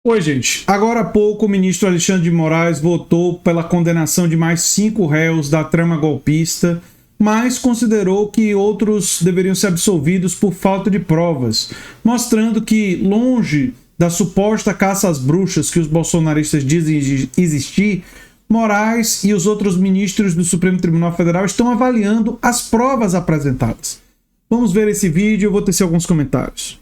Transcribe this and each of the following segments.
Oi, gente. Agora há pouco, o ministro Alexandre de Moraes votou pela condenação de mais 5 réus da trama golpista, mas considerou que outros deveriam ser absolvidos por falta de provas, mostrando que, longe da suposta caça às bruxas que os bolsonaristas dizem existir, Moraes e os outros ministros do Supremo Tribunal Federal estão avaliando as provas apresentadas. Vamos ver esse vídeo e eu vou tecer alguns comentários.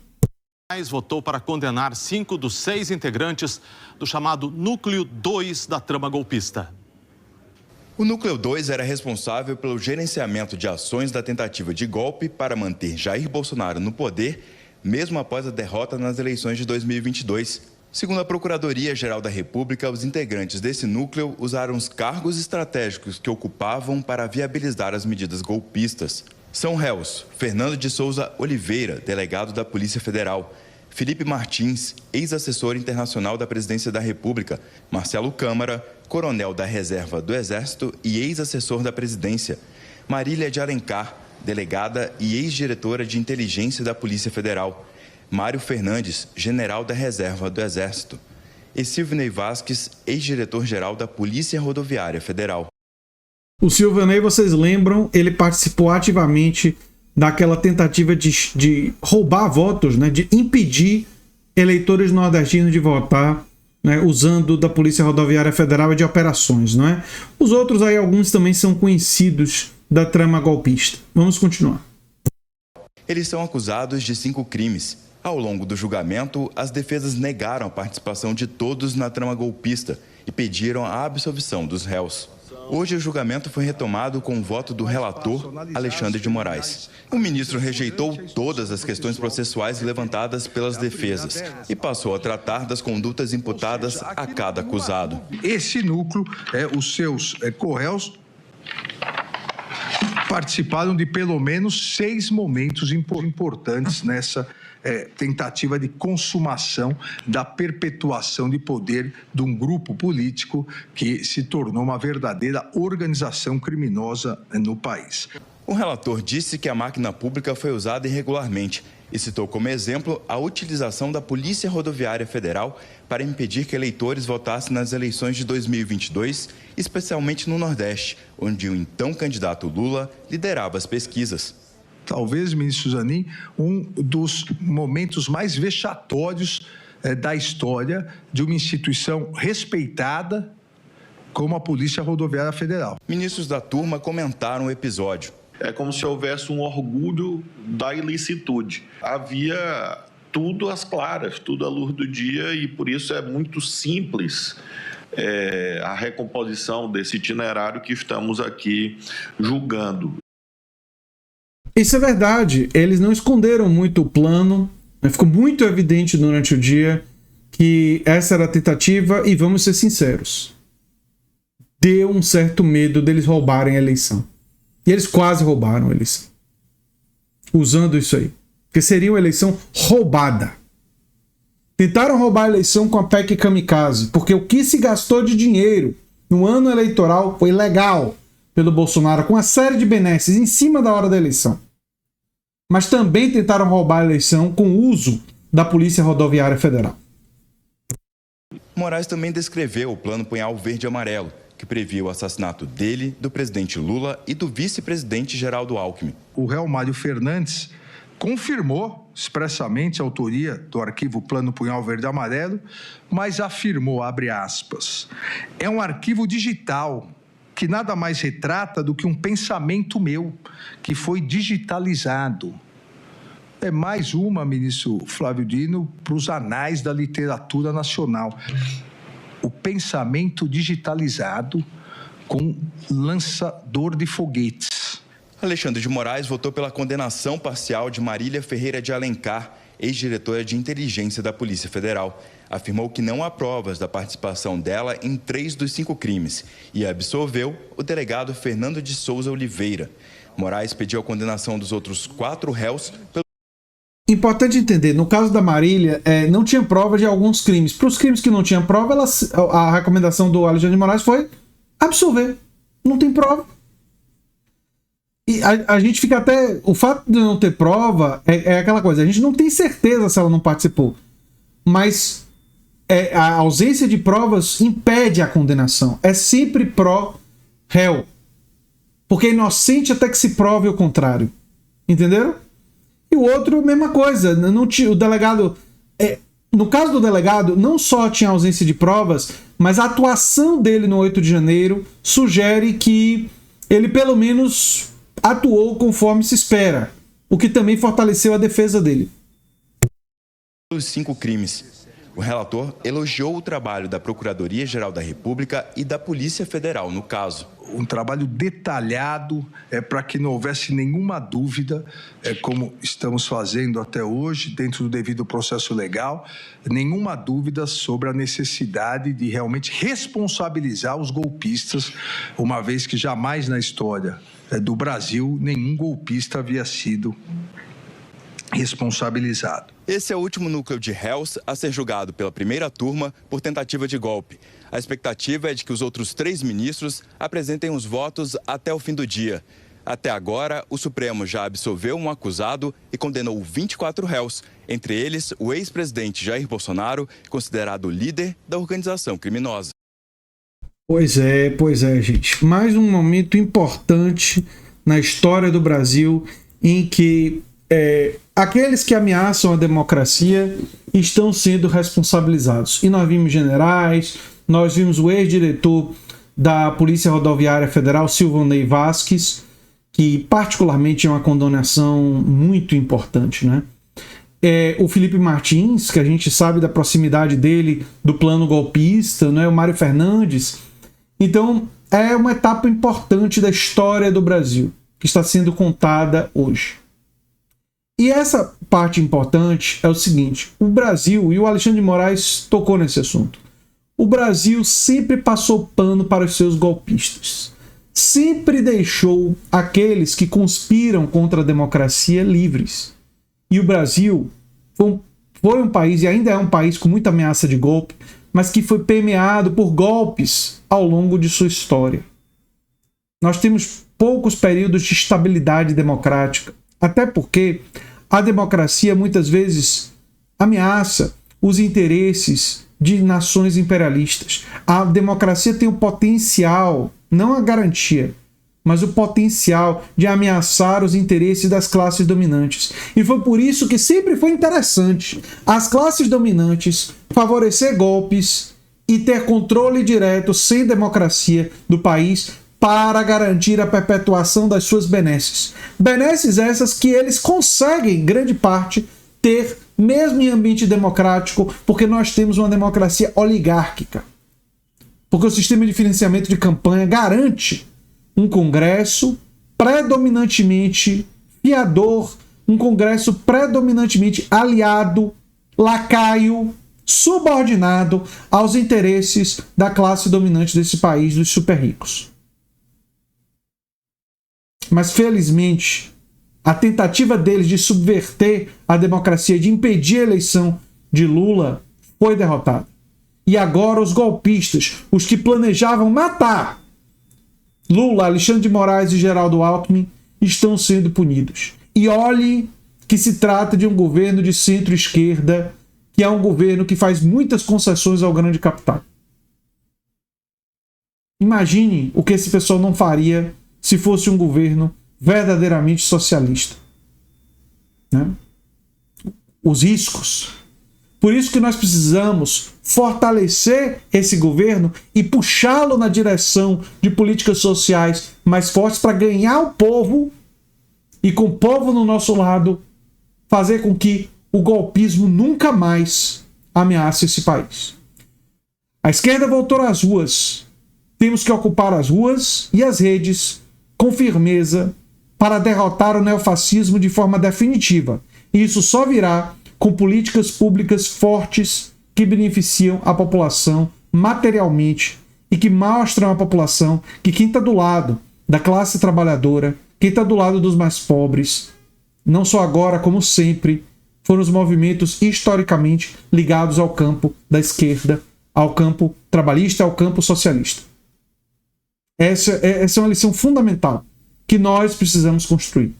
Votou para condenar 5 dos 6 integrantes do chamado Núcleo 2 da trama golpista. O Núcleo 2 era responsável pelo gerenciamento de ações da tentativa de golpe para manter Jair Bolsonaro no poder, mesmo após a derrota nas eleições de 2022. Segundo a Procuradoria-Geral da República, os integrantes desse núcleo usaram os cargos estratégicos que ocupavam para viabilizar as medidas golpistas. São réus Fernando de Souza Oliveira, delegado da Polícia Federal, Felipe Martins, ex-assessor internacional da Presidência da República, Marcelo Câmara, coronel da Reserva do Exército e ex-assessor da Presidência, Marília de Alencar, delegada e ex-diretora de inteligência da Polícia Federal, Mário Fernandes, general da Reserva do Exército, e Silvinei Vasques, ex-diretor-geral da Polícia Rodoviária Federal. O Silvinei, vocês lembram, ele participou ativamente daquela tentativa de roubar votos, né, de impedir eleitores nordestinos de votar, né, usando da Polícia Rodoviária Federal e de operações, não é? Os outros aí, alguns também são conhecidos da trama golpista. Vamos continuar. Eles são acusados de 5 crimes. Ao longo do julgamento, as defesas negaram a participação de todos na trama golpista e pediram a absolvição dos réus. Hoje, o julgamento foi retomado com o voto do relator, Alexandre de Moraes. O ministro rejeitou todas as questões processuais levantadas pelas defesas e passou a tratar das condutas imputadas a cada acusado. Esse núcleo, os seus co-réus, participaram de pelo menos 6 momentos importantes nessa tentativa de consumação da perpetuação de poder de um grupo político que se tornou uma verdadeira organização criminosa no país. O relator disse que a máquina pública foi usada irregularmente e citou como exemplo a utilização da Polícia Rodoviária Federal para impedir que eleitores votassem nas eleições de 2022, especialmente no Nordeste, onde o então candidato Lula liderava as pesquisas. Talvez, ministro Zanin, um dos momentos mais vexatórios da história de uma instituição respeitada como a Polícia Rodoviária Federal. Ministros da turma comentaram o episódio. É como se houvesse um orgulho da ilicitude. Havia tudo às claras, tudo à luz do dia, e por isso é muito simples a recomposição desse itinerário que estamos aqui julgando. Isso é verdade, eles não esconderam muito o plano, né? Ficou muito evidente durante o dia que essa era a tentativa e vamos ser sinceros, deu um certo medo deles roubarem a eleição. E eles quase roubaram a eleição, usando isso aí, porque seria uma eleição roubada. Tentaram roubar a eleição com a PEC Kamikaze, porque o que se gastou de dinheiro no ano eleitoral foi legal pelo Bolsonaro, com uma série de benesses em cima da hora da eleição. Mas também tentaram roubar a eleição com o uso da Polícia Rodoviária Federal. Moraes também descreveu o Plano Punhal Verde e Amarelo, que previa o assassinato dele, do presidente Lula e do vice-presidente Geraldo Alckmin. O réu Mário Fernandes confirmou expressamente a autoria do arquivo Plano Punhal Verde e Amarelo, mas afirmou, abre aspas, é um arquivo digital que nada mais retrata do que um pensamento meu, que foi digitalizado. É mais uma, ministro Flávio Dino, para os anais da literatura nacional. O pensamento digitalizado com lançador de foguetes. Alexandre de Moraes votou pela condenação parcial de Marília Ferreira de Alencar, ex-diretora de inteligência da Polícia Federal. Afirmou que não há provas da participação dela em 3 dos 5 crimes e absolveu o delegado Fernando de Souza Oliveira. Moraes pediu a condenação dos outros 4 réus. Importante entender, no caso da Marília, não tinha prova de alguns crimes. Para os crimes que não tinha prova, a recomendação do Alexandre de Moraes foi absolver. Não tem prova. E a gente fica até... O fato de não ter prova é aquela coisa. A gente não tem certeza se ela não participou. Mas a ausência de provas impede a condenação. É sempre pró-réu. Porque é inocente até que se prove o contrário. Entenderam? E o outro, mesma coisa. Não tinha, o delegado... no caso do delegado, não só tinha ausência de provas, mas a atuação dele no 8 de janeiro sugere que ele pelo menos atuou conforme se espera, o que também fortaleceu a defesa dele. Os 5 crimes. O relator elogiou o trabalho da Procuradoria-Geral da República e da Polícia Federal no caso. Um trabalho detalhado para que não houvesse nenhuma dúvida, como estamos fazendo até hoje, dentro do devido processo legal, nenhuma dúvida sobre a necessidade de realmente responsabilizar os golpistas, uma vez que jamais na história do Brasil nenhum golpista havia sido responsabilizado. Esse é o último núcleo de réus a ser julgado pela primeira turma por tentativa de golpe. A expectativa é de que os outros 3 ministros apresentem os votos até o fim do dia. Até agora, o Supremo já absolveu um acusado e condenou 24 réus, entre eles o ex-presidente Jair Bolsonaro, considerado líder da organização criminosa. Pois é, gente. Mais um momento importante na história do Brasil em que aqueles que ameaçam a democracia estão sendo responsabilizados. E nós vimos generais, nós vimos o ex-diretor da Polícia Rodoviária Federal, Silvonei Vasquez, que particularmente é uma condenação muito importante, né? O Felipe Martins, que a gente sabe da proximidade dele do plano golpista, né? O Mário Fernandes. Então, é uma etapa importante da história do Brasil, que está sendo contada hoje. E essa parte importante é o seguinte: o Brasil, e o Alexandre de Moraes tocou nesse assunto, o Brasil sempre passou pano para os seus golpistas. Sempre deixou aqueles que conspiram contra a democracia livres. E o Brasil foi um país, e ainda é um país com muita ameaça de golpe, mas que foi permeado por golpes ao longo de sua história. Nós temos poucos períodos de estabilidade democrática, até porque a democracia muitas vezes ameaça os interesses de nações imperialistas. A democracia tem o potencial, não a garantia, mas o potencial de ameaçar os interesses das classes dominantes. E foi por isso que sempre foi interessante as classes dominantes favorecer golpes e ter controle direto, sem democracia, do país, para garantir a perpetuação das suas benesses. Benesses essas que eles conseguem, grande parte, ter mesmo em ambiente democrático, porque nós temos uma democracia oligárquica. Porque o sistema de financiamento de campanha garante um Congresso predominantemente fiador, um Congresso predominantemente aliado, lacaio, subordinado aos interesses da classe dominante desse país, dos super ricos. Mas, felizmente, a tentativa deles de subverter a democracia, de impedir a eleição de Lula, foi derrotada. E agora os golpistas, os que planejavam matar Lula, Alexandre de Moraes e Geraldo Alckmin, estão sendo punidos. E olhe que se trata de um governo de centro-esquerda, que é um governo que faz muitas concessões ao grande capital. Imagine o que esse pessoal não faria se fosse um governo verdadeiramente socialista, né? Os riscos. Por isso que nós precisamos fortalecer esse governo e puxá-lo na direção de políticas sociais mais fortes para ganhar o povo e, com o povo no nosso lado, fazer com que o golpismo nunca mais ameace esse país. A esquerda voltou às ruas. Temos que ocupar as ruas e as redes com firmeza para derrotar o neofascismo de forma definitiva. E isso só virá com políticas públicas fortes que beneficiam a população materialmente e que mostram à população que quem está do lado da classe trabalhadora, quem está do lado dos mais pobres, não só agora, como sempre, foram os movimentos historicamente ligados ao campo da esquerda, ao campo trabalhista, ao campo socialista. Essa é uma lição fundamental que nós precisamos construir.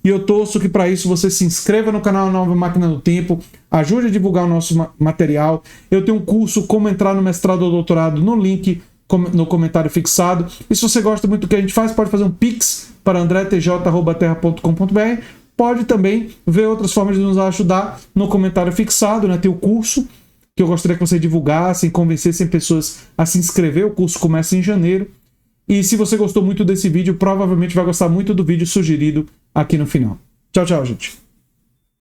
E eu torço que para isso você se inscreva no canal Nova Máquina do Tempo, ajude a divulgar o nosso material. Eu tenho um curso Como Entrar no Mestrado ou Doutorado no link no comentário fixado. E se você gosta muito do que a gente faz, pode fazer um pix para andretj@terra.com.br. Pode também ver outras formas de nos ajudar no comentário fixado, né? Tem o curso que eu gostaria que você divulgasse, convencessem pessoas a se inscrever. O curso começa em janeiro. E se você gostou muito desse vídeo, provavelmente vai gostar muito do vídeo sugerido aqui no final. Tchau, tchau, gente.